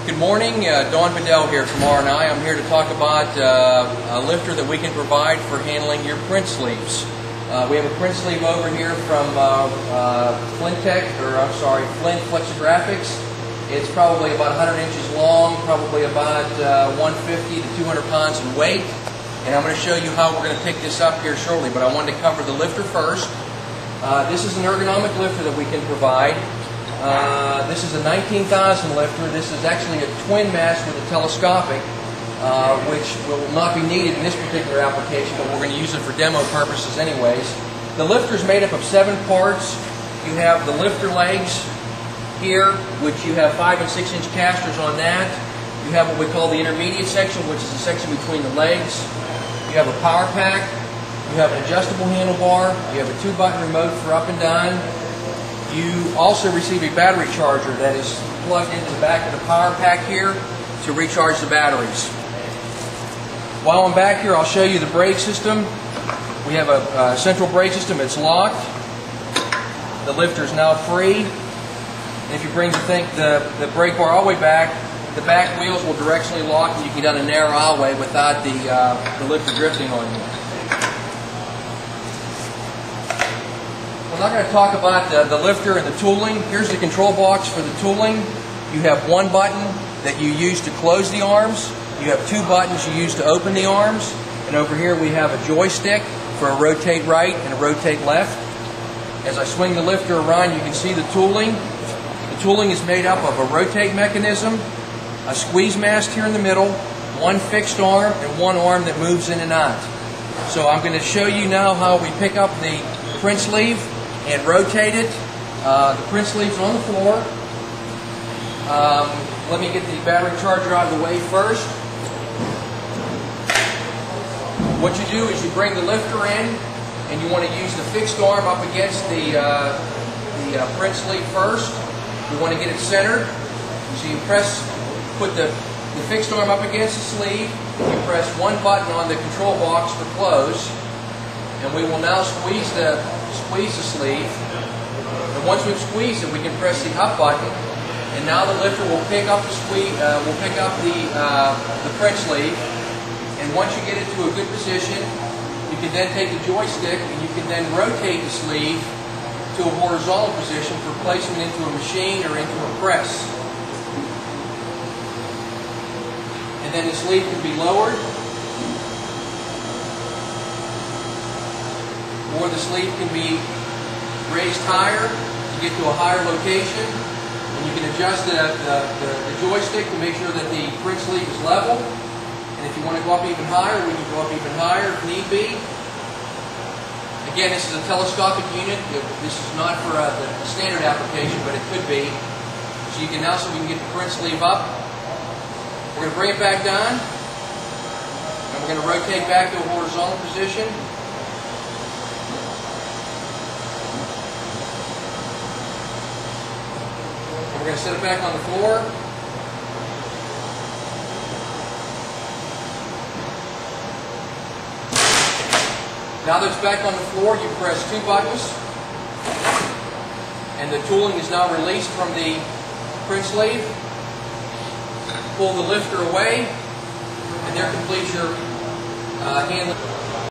Good morning, Don Bedell here from RonI. I'm here to talk about a lifter that we can provide for handling your print sleeves. We have a print sleeve over here from Flint Flexographics. It's probably about 100 inches long, probably about 150 to 200 pounds in weight. And I'm going to show you how we're going to pick this up here shortly, but I wanted to cover the lifter first. This is an ergonomic lifter that we can provide. This is a 19,000 lifter. This is actually a twin mast with a telescopic, which will not be needed in this particular application, but we're going to use it for demo purposes anyways. The lifter is made up of 7 parts. You have the lifter legs here, which you have 5 and 6 inch casters on that. You have what we call the intermediate section, which is the section between the legs. You have a power pack. You have an adjustable handlebar. You have a 2-button remote for up and down. You also receive a battery charger that is plugged into the back of the power pack here to recharge the batteries. While I'm back here, I'll show you the brake system. We have a central brake system. It's locked. The lifter is now free. And if you bring the brake bar all the way back, the back wheels will directionally lock and you can get down a narrow aisleway without the lifter drifting on you. I'm not going to talk about the lifter and the tooling. Here's the control box for the tooling. You have 1 button that you use to close the arms. You have 2 buttons you use to open the arms. And over here we have a joystick for a rotate right and a rotate left. As I swing the lifter around, you can see the tooling. The tooling is made up of a rotate mechanism, a squeeze mast here in the middle, 1 fixed arm, and 1 arm that moves in and out. So I'm going to show you now how we pick up the print sleeve and rotate it. The print sleeve's on the floor. Let me get the battery charger out of the way first. What you do is you bring the lifter in, and you want to use the fixed arm up against the print sleeve first. You want to get it centered. So you put the fixed arm up against the sleeve. You press 1 button on the control box for close, and we will now squeeze the sleeve. And once we've squeezed it, we can press the up button, and now the lifter will pick up the print sleeve. And once you get it to a good position, you can then take the joystick and you can then rotate the sleeve to a horizontal position for placement into a machine or into a press. And then the sleeve can be lowered, or the sleeve can be raised higher to get to a higher location. And you can adjust the joystick to make sure that the print sleeve is level. And if you want to go up even higher, we can go up even higher if need be. Again, this is a telescopic unit. This is not for the standard application, but it could be. So we can get the print sleeve up. We're going to bring it back down, and we're going to rotate back to a horizontal position. We're going to set it back on the floor. Now that it's back on the floor, you press 2 buttons, and the tooling is now released from the print sleeve. Pull the lifter away, and there completes your handling.